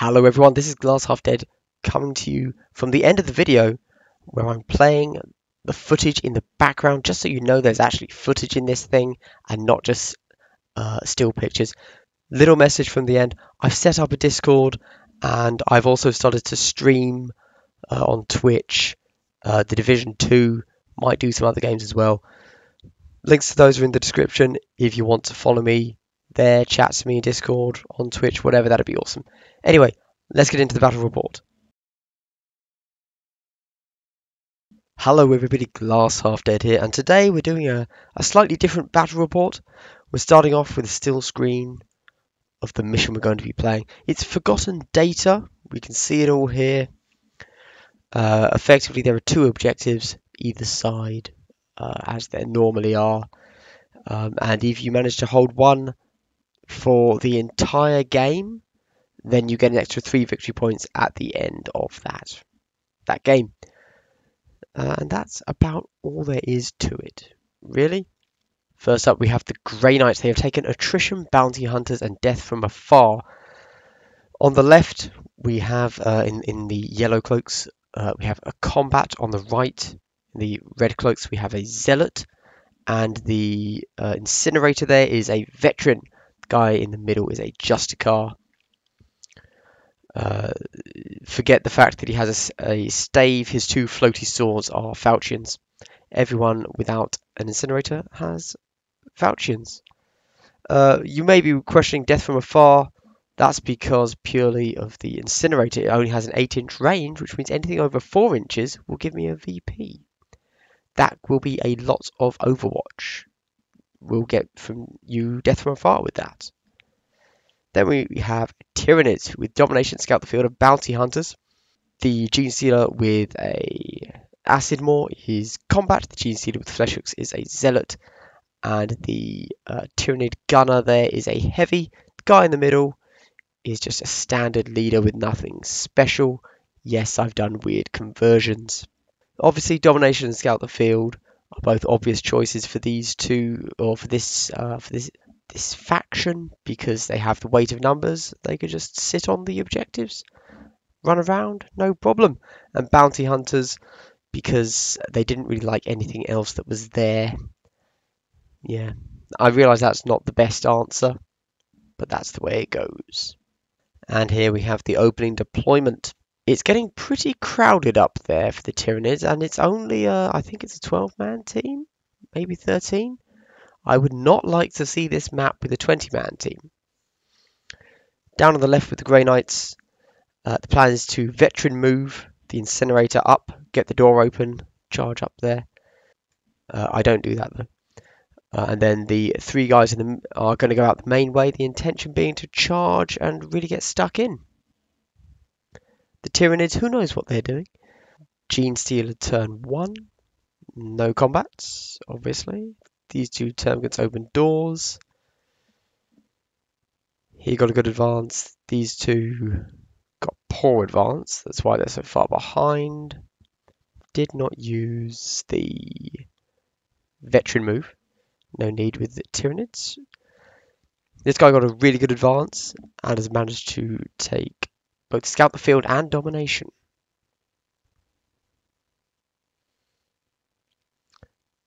Hello everyone, this is Glass Half Dead coming to you from the end of the video where I'm playing the footage in the background just so you know there's actually footage in this thing and not just still pictures. Little message from the end, I've set up a Discord and I've also started to stream on Twitch. The Division 2, might do some other games as well. Links to those are in the description if you want to follow me there, chat to me in Discord, on Twitch, whatever, that'd be awesome. Anyway, let's get into the battle report. Hello everybody, Glass Half Dead here, and today we're doing a slightly different battle report. We're starting off with a still screen of the mission we're going to be playing. It's Forgotten Data. We can see it all here. Effectively, there are two objectives either side, as there normally are. And if you manage to hold one for the entire game, then you get an extra 3 victory points at the end of that game. And that's about all there is to it, really. First up, we have the Grey Knights. They have taken attrition, bounty hunters, and death from afar. On the left, we have, in the yellow cloaks, we have a combat. On the right, in the red cloaks, we have a zealot. And the incinerator there is a veteran. The guy in the middle is a justicar. Forget the fact that he has a stave. His two floaty swords are falchions. Everyone without an incinerator has falchions. You may be questioning death from afar. That's because purely of the incinerator. It only has an 8-inch range, which means anything over 4 inches will give me a VP. That will be a lot of Overwatch. We'll get from you death from afar with that. Then we have Tyranids with domination, scout the field of bounty hunters. The Gene Stealer with a acid maw is combat. The Gene Stealer with flesh hooks is a zealot. And the Tyranid gunner there is a heavy. The guy in the middle is just a standard leader with nothing special. Yes, I've done weird conversions. Obviously, domination and scout the field are both obvious choices for these two, or for this faction, because they have the weight of numbers. They could just sit on the objectives, run around, no problem. And bounty hunters, because they didn't really like anything else that was there. Yeah, I realise that's not the best answer, but that's the way it goes. And here we have the opening deployment. It's getting pretty crowded up there for the Tyranids, and it's only, I think it's a 12-man team, maybe 13. I would not like to see this map with a 20-man team. Down on the left with the Grey Knights, the plan is to veteran move the incinerator up, get the door open, charge up there. I don't do that though. And then the 3 guys are going to go out the main way, the intention being to charge and really get stuck in. The Tyranids, who knows what they're doing? Gene Stealer turn 1, no combats, obviously. These two termagants open doors. He got a good advance. These two got poor advance. That's why they're so far behind. Did not use the veteran move. No need with the Tyranids. This guy got a really good advance and has managed to take both scout the field and domination.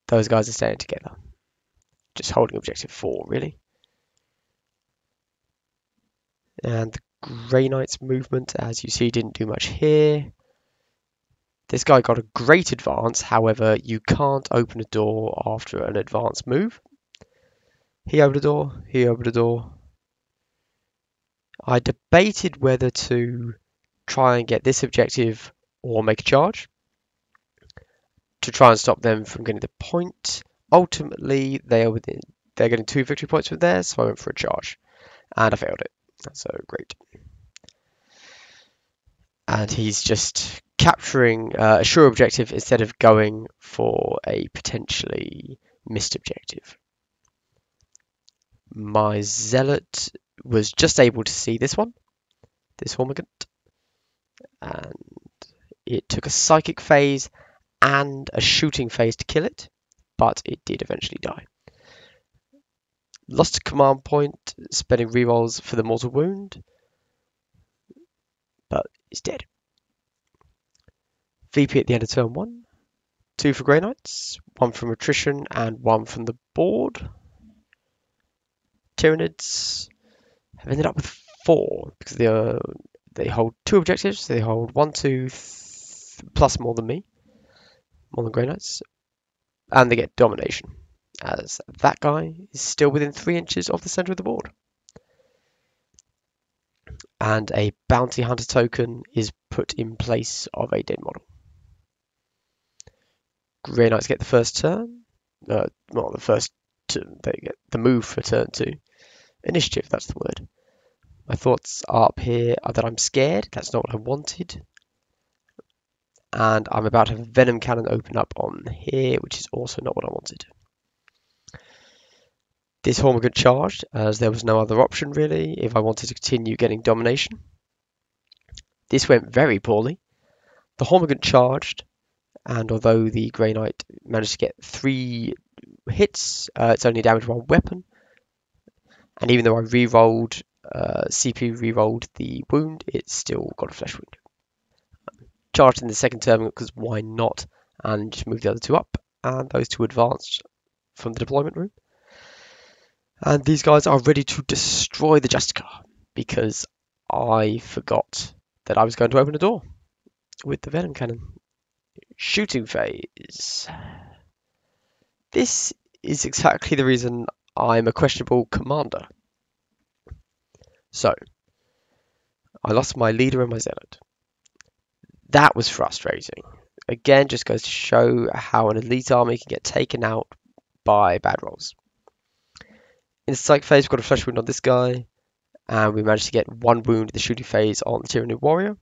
Those guys are staying together. Just holding objective 4, really. And the Grey Knight's movement, as you see, didn't do much here. This guy got a great advance, however, you can't open a door after an advanced move. He opened a door, he opened a door. I debated whether to try and get this objective or make a charge to try and stop them from getting the point. Ultimately, they're getting 2 victory points from there, so I went for a charge. And I failed it. So great. And he's just capturing a sure objective instead of going for a potentially missed objective. My zealot was just able to see this Hormigant, and it took a psychic phase and a shooting phase to kill it, but it did eventually die. Lost a command point, spending rerolls for the mortal wound. is dead. VP at the end of turn 1. 2 for Grey Knights, 1 from attrition and 1 from the board. Tyranids have ended up with 4 because they hold 2 objectives. They hold 1, 2, plus more than me, more than Grey Knights, and they get domination, as that guy is still within 3 inches of the centre of the board. And a bounty hunter token is put in place of a dead model. Grey Knights get the first turn, not the first turn, they get the move for turn 2. Initiative, that's the word. My thoughts up here are that I'm scared, that's not what I wanted. And I'm about to have a Venom Cannon open up on here, which is also not what I wanted. This Hormigant charged, as there was no other option really, if I wanted to continue getting domination. This went very poorly. The Hormigant charged, and although the Grey Knight managed to get 3 hits, it's only damaged 1 weapon. And even though I re-rolled, CP re-rolled the wound, it still got a flesh wound. Charged in the second turn because why not, and just moved the other 2 up, and those 2 advanced from the deployment room. And these guys are ready to destroy the Justicar because I forgot that I was going to open a door with the Venom Cannon. Shooting phase. This is exactly the reason I'm a questionable commander. So, I lost my leader and my zealot. That was frustrating. Again, just goes to show how an elite army can get taken out by bad rolls. In the strike phase, we've got a flesh wound on this guy, and we managed to get 1 wound in the shooting phase on the Tyranid warrior.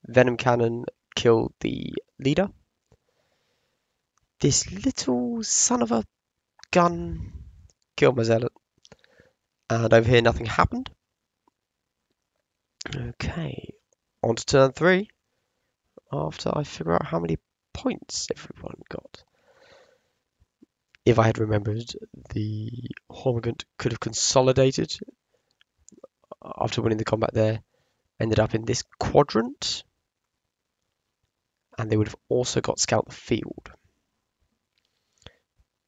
Venom Cannon killed the leader. This little son of a gun killed my zealot. And over here, nothing happened. Okay, on to turn 3. After I figure out how many points everyone got. If I had remembered, the Hormigant could have consolidated after winning the combat there, ended up in this quadrant, and they would have also got Scout the Field.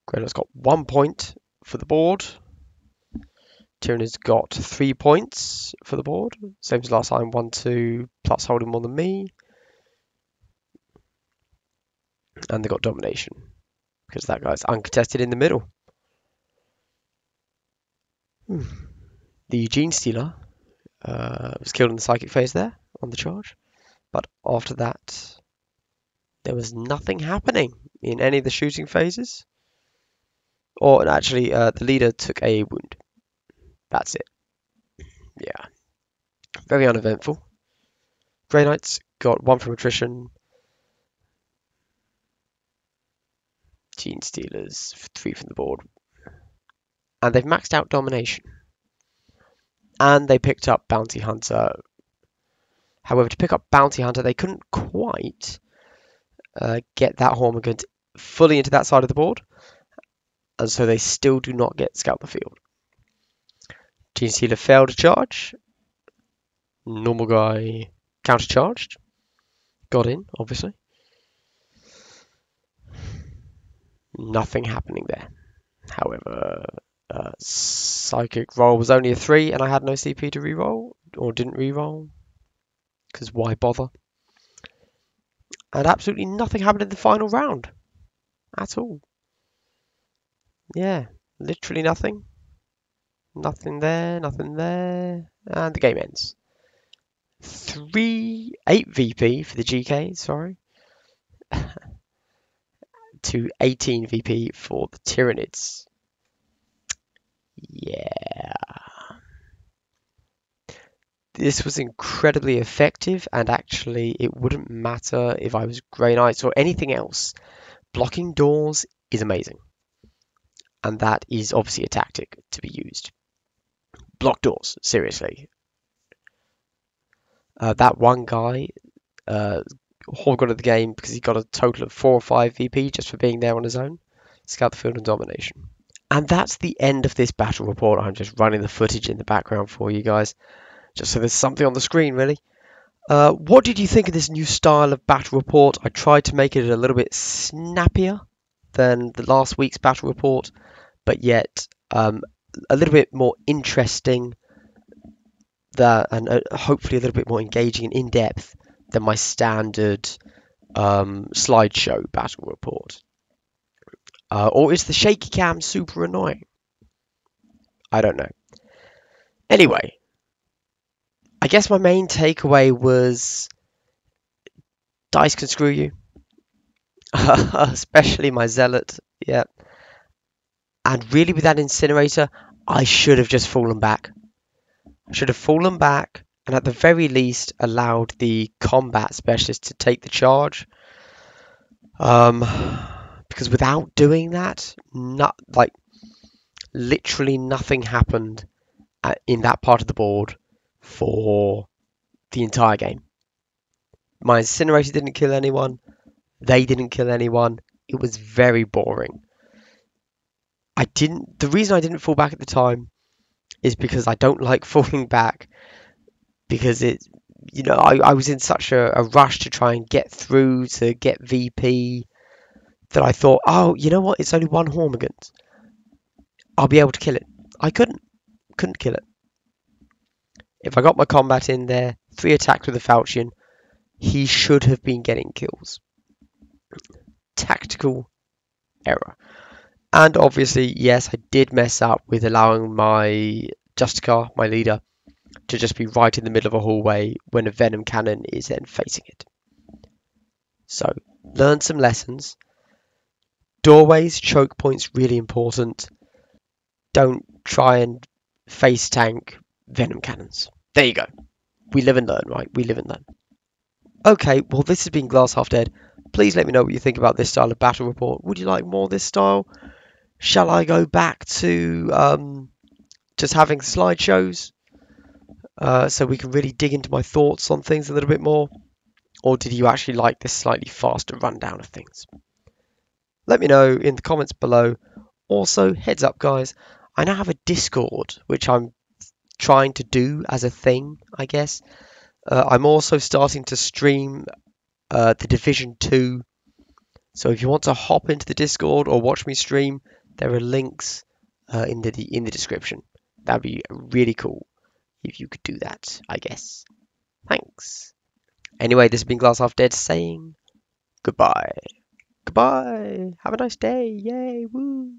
Greylight's got 1 point for the board. Tyranid's got 3 points for the board, same as last time, 1, 2, plus holding more than me. And they got domination, because that guy's uncontested in the middle. The Gene Stealer was killed in the psychic phase there, on the charge. But after that, there was nothing happening in any of the shooting phases. Or actually, the leader took a wound. That's it. Yeah. Very uneventful. Grey Knights got 1 from attrition. Gene Stealers, 3 from the board. And they've maxed out domination. And they picked up Bounty Hunter. However, to pick up Bounty Hunter, they couldn't quite get that Hormigant fully into that side of the board. And so they still do not get Scout the Field. Gene Stealer failed to charge. Normal guy counter-charged. Got in, obviously. Nothing happening there. However, Psychic roll was only a 3 and I had no CP to reroll, or didn't reroll, because why bother? And absolutely nothing happened in the final round at all. Yeah, literally nothing. Nothing there, and the game ends. 8 VP for the GK, sorry. To 18 VP for the Tyranids. Yeah. This was incredibly effective, and actually it wouldn't matter if I was Grey Knights or anything else. Blocking doors is amazing. And that is obviously a tactic to be used. Block doors, seriously. That one guy, Hog out of the game because he got a total of 4 or 5 VP just for being there on his own. Scout the field and domination. And that's the end of this battle report. I'm just running the footage in the background for you guys, just so there's something on the screen, really. What did you think of this new style of battle report? I tried to make it a little bit snappier than the last week's battle report, but yet a little bit more interesting and hopefully a little bit more engaging and in-depth than my standard slideshow battle report. Or is the shaky cam super annoying? I don't know. Anyway, I guess my main takeaway was dice can screw you, especially my zealot. Yeah, and really with that incinerator, I should have just fallen back. I should have fallen back and at the very least allowed the combat specialist to take the charge. Because without doing that, literally nothing happened in that part of the board for the entire game. My incinerator didn't kill anyone. They didn't kill anyone. It was very boring. The reason I didn't fall back at the time is because I don't like falling back because I was in such a rush to try and get through to get VP that I thought, oh, you know what? It's only one Hormigant. I'll be able to kill it. I couldn't kill it. If I got my combat in there, 3 attacks with a falchion, he should have been getting kills. Tactical error. And obviously, yes, I did mess up with allowing my Justicar, my leader, to just be right in the middle of a hallway when a Venom Cannon is then facing it. So, learn some lessons. Doorways, choke points, really important. Don't try and face tank Venom Cannons. There you go. We live and learn, right? We live and learn. Okay, well, this has been Glass Half Dead. Please let me know what you think about this style of battle report. Would you like more of this style? Shall I go back to just having slideshows so we can really dig into my thoughts on things a little bit more? Or did you actually like this slightly faster rundown of things? Let me know in the comments below. Also, heads up guys, I now have a Discord, which I'm trying to do as a thing, I guess. I'm also starting to stream The Division 2. So if you want to hop into the Discord or watch me stream, there are links in the description. That'd be really cool if you could do that, I guess. Thanks. Anyway, this has been Glass Half Dead saying goodbye. Goodbye. Have a nice day. Yay. Woo.